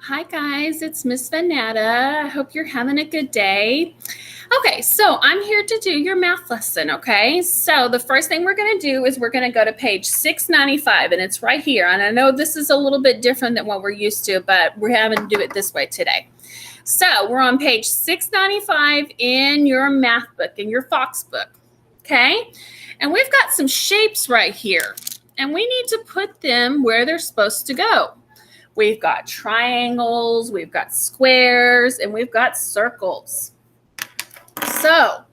Hi guys, it's Miss Vanetta. I hope you're having a good day. Okay, so I'm here to do your math lesson, okay? So the first thing we're gonna do is we're gonna go to page 695, and it's right here. And I know this is a little bit different than what we're used to, but we're having to do it this way today. So we're on page 695 in your math book, in your Fox book, okay? And we've got some shapes right here, and we need to put them where they're supposed to go. We've got triangles, we've got squares, and we've got circles. So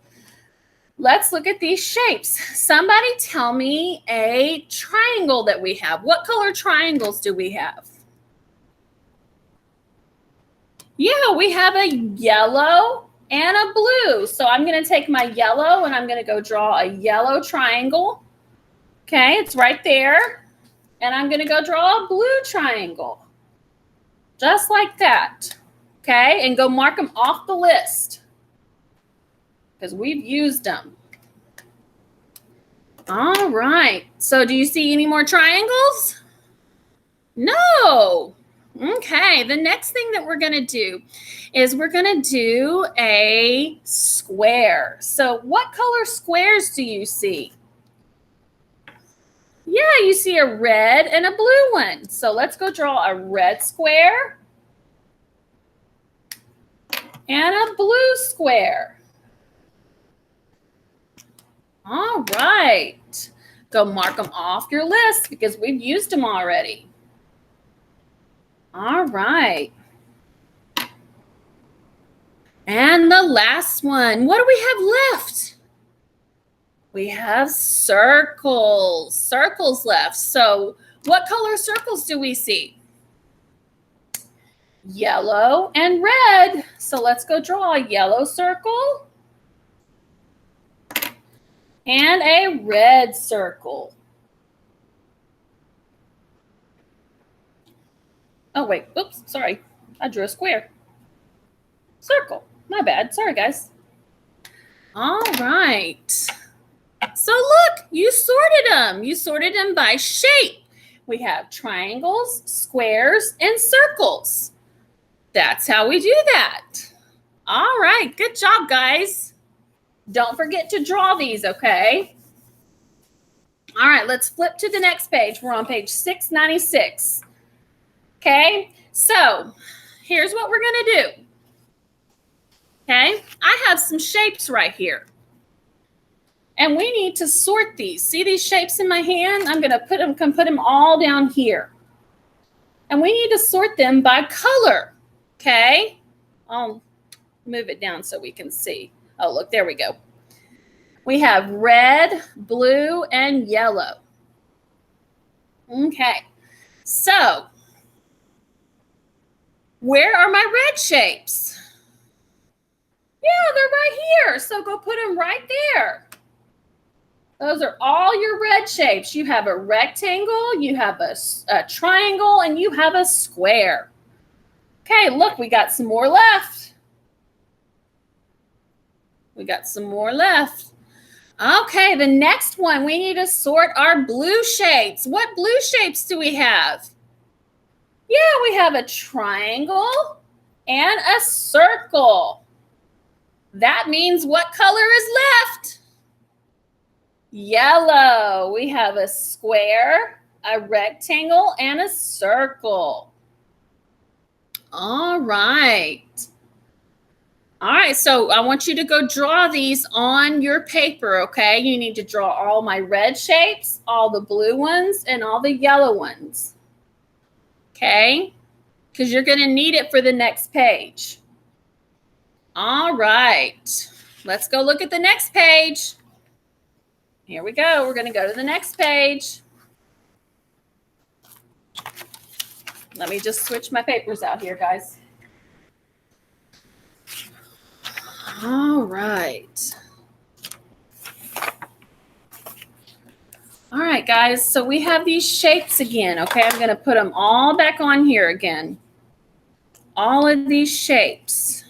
let's look at these shapes. Somebody tell me a triangle that we have. What color triangles do we have? Yeah, we have a yellow and a blue. So I'm going to take my yellow and I'm going to go draw a yellow triangle. Okay, it's right there. And I'm going to go draw a blue triangle. Just like that, okay? And go mark them off the list because we've used them. All right, so do you see any more triangles? No. Okay, the next thing that we're gonna do is we're gonna do a square. So what color squares do you see? Yeah, you see a red and a blue one. So let's go draw a red square and a blue square. All right. Go mark them off your list because we've used them already. All right. And the last one, what do we have left? We have circles. Circles left. So what color circles do we see? Yellow and red. So let's go draw a yellow circle and a red circle. Oh, wait. Oops, sorry. I drew a square. Circle. My bad. Sorry, guys. All right. So look, you sorted them. You sorted them by shape. We have triangles, squares, and circles. That's how we do that. All right. Good job, guys. Don't forget to draw these, okay? All right, let's flip to the next page. We're on page 696. Okay, so here's what we're gonna do. Okay, I have some shapes right here. And we need to sort these. See these shapes in my hand? I'm gonna put them all down here. And we need to sort them by color, okay? I'll move it down so we can see. Oh, look, there we go. We have red, blue, and yellow. Okay, so where are my red shapes? Yeah, they're right here. So go put them right there. Those are all your red shapes. You have a rectangle, you have a triangle, and you have a square. Okay, look, we got some more left. We got some more left. Okay, the next one, we need to sort our blue shapes. What blue shapes do we have? Yeah, we have a triangle and a circle. That means what color is left? Yellow. We have a square, a rectangle, and a circle. All right. All right, so I want you to go draw these on your paper, okay? You need to draw all my red shapes, all the blue ones, and all the yellow ones, okay? Because you're going to need it for the next page. All right, let's go look at the next page. Here we go. We're going to go to the next page. Let me just switch my papers out here, guys. All right. All right, guys. So we have these shapes again. Okay, I'm going to put them all back on here again. All of these shapes.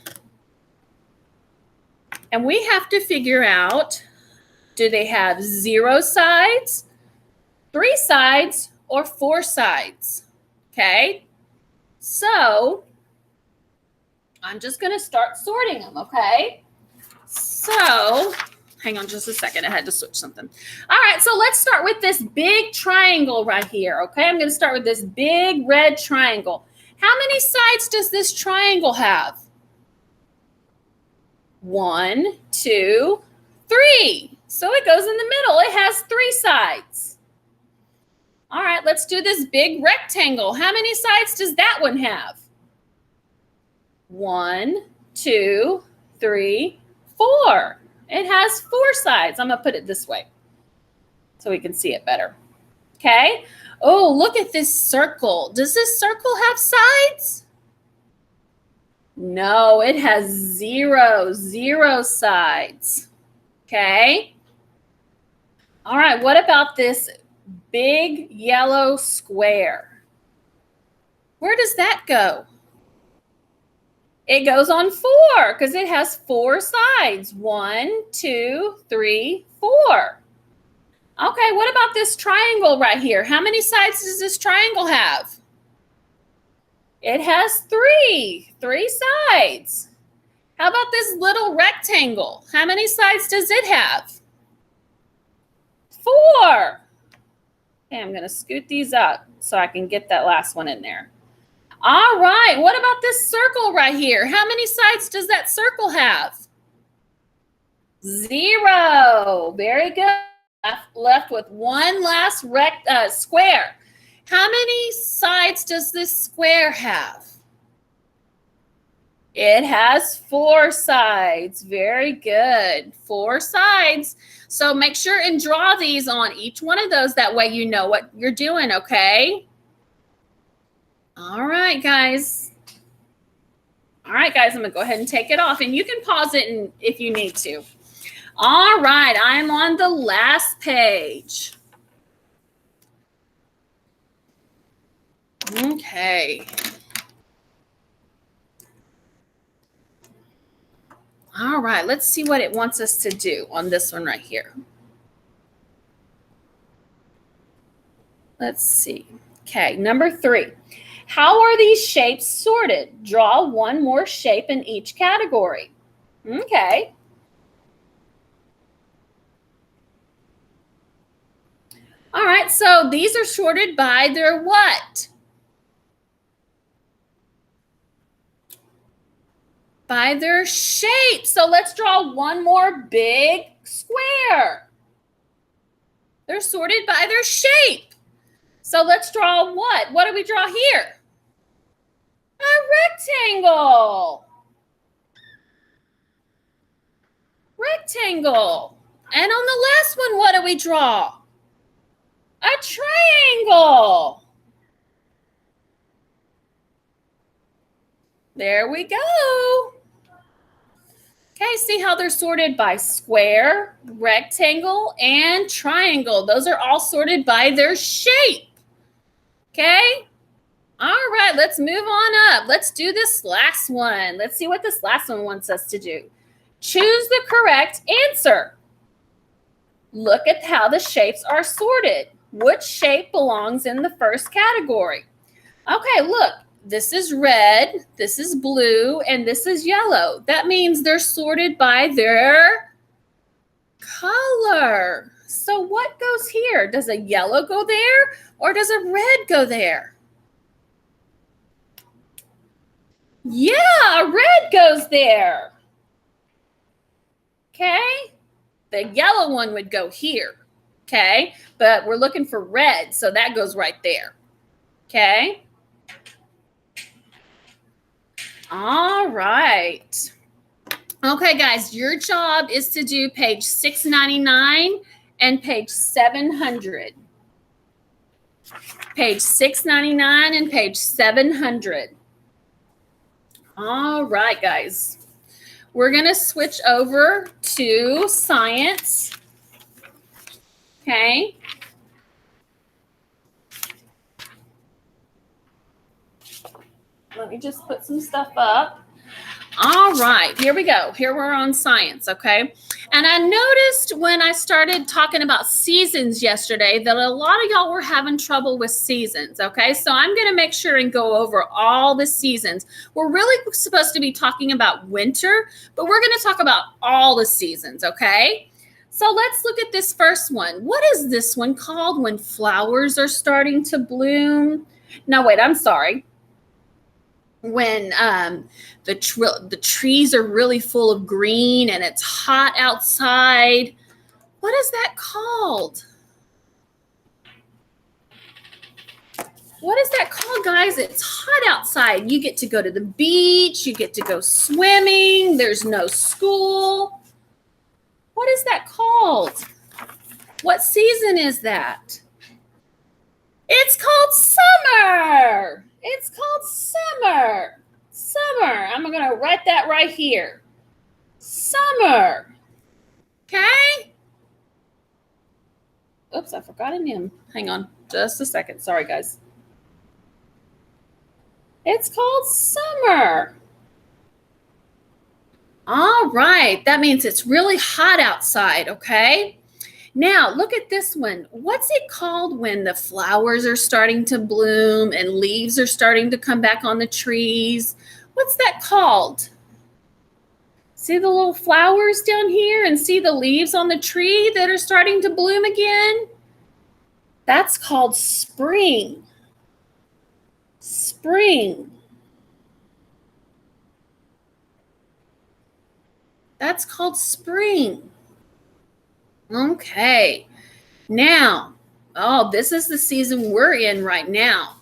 And we have to figure out, do they have 0 sides, 3 sides, or 4 sides? Okay. So I'm just going to start sorting them, okay? So, hang on just a second. I had to switch something. All right, so let's start with this big triangle right here, okay? I'm going to start with this big red triangle. How many sides does this triangle have? 1, 2, 3. So it goes in the middle. It has 3 sides. All right, let's do this big rectangle. How many sides does that one have? 1, 2, 3, 4. It has 4 sides. I'm going to put it this way so we can see it better. Okay. Oh, look at this circle. Does this circle have sides? No, it has 0 sides. Okay. All right, what about this big yellow square? Where does that go? It goes on 4 because it has 4 sides. 1, 2, 3, 4. Okay, what about this triangle right here? How many sides does this triangle have? It has 3 sides. How about this little rectangle? How many sides does it have? 4. Okay, I'm going to scoot these up so I can get that last one in there. All right, what about this circle right here? How many sides does that circle have? 0. Very good. Left with one last square. How many sides does this square have? It has 4 sides. Very good. 4 sides. So make sure and draw these on each one of those. That way you know what you're doing, okay? All right, guys. All right, guys, I'm going to go ahead and take it off. And you can pause it if you need to. All right, I'm on the last page. Okay. All right, let's see what it wants us to do on this one right here. Let's see. Okay, number 3. How are these shapes sorted? Draw one more shape in each category. Okay. All right, so these are sorted by their what? By their shape. So let's draw one more big square. They're sorted by their shape. So let's draw what? What do we draw here? A rectangle. Rectangle. And on the last one, what do we draw? A triangle. There we go. Okay, see how they're sorted by square, rectangle, and triangle. Those are all sorted by their shape. Okay? All right, let's move on up. Let's do this last one. Let's see what this last one wants us to do. Choose the correct answer. Look at how the shapes are sorted. Which shape belongs in the first category? Okay, look. This is red, this is blue, and this is yellow. That means they're sorted by their color. So what goes here? Does a yellow go there or does a red go there? Yeah, a red goes there. Okay? The yellow one would go here. Okay? But we're looking for red, so that goes right there. Okay? All right. Okay, guys, your job is to do page 699 and page 700. Page 699 and page 700. All right, guys. We're going to switch over to science. Okay. Let me just put some stuff up. All right, here we go. Here we're on science, okay? And I noticed when I started talking about seasons yesterday that a lot of y'all were having trouble with seasons, okay? So I'm going to make sure and go over all the seasons. We're really supposed to be talking about winter, but we're going to talk about all the seasons, okay? So let's look at this first one. What is this one called when flowers are starting to bloom? No, wait, I'm sorry. When the trees are really full of green and it's hot outside. What is that called? What is that called, guys? It's hot outside. You get to go to the beach. You get to go swimming. There's no school. What is that called? What season is that? It's called summer. It's called summer. Summer. I'm going to write that right here. Summer. Okay? Oops, I forgot a name. Hang on just a second. Sorry, guys. It's called summer. All right. That means it's really hot outside, okay? Now, look at this one. What's it called when the flowers are starting to bloom and leaves are starting to come back on the trees? What's that called? See the little flowers down here and see the leaves on the tree that are starting to bloom again? That's called spring. Spring. That's called spring. Okay. Now, this is the season we're in right now.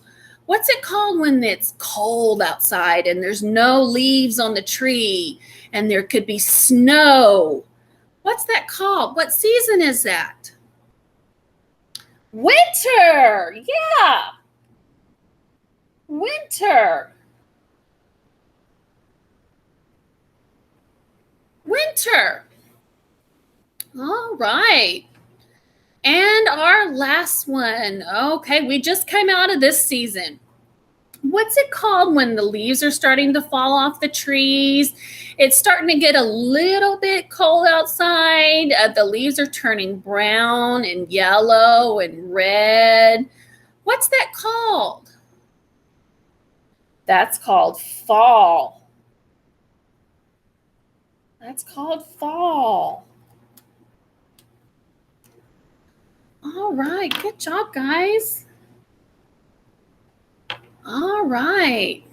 What's it called when it's cold outside and there's no leaves on the tree and there could be snow? What's that called? What season is that? Winter. Yeah. Winter. Winter. All right. And our last one. Okay, we just came out of this season. What's it called when the leaves are starting to fall off the trees? It's starting to get a little bit cold outside. The leaves are turning brown and yellow and red. What's that called? That's called fall. That's called fall. All right, good job, guys. All right.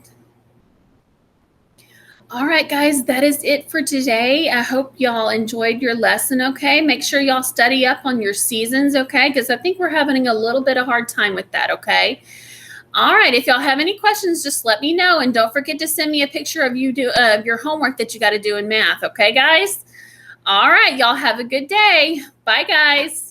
All right, guys, that is it for today. I hope y'all enjoyed your lesson, okay? Make sure y'all study up on your seasons, okay? Because I think we're having a little bit of hard time with that, okay? All right, if y'all have any questions, just let me know. And don't forget to send me a picture of your homework that you got to do in math, okay, guys? All right, y'all have a good day. Bye, guys.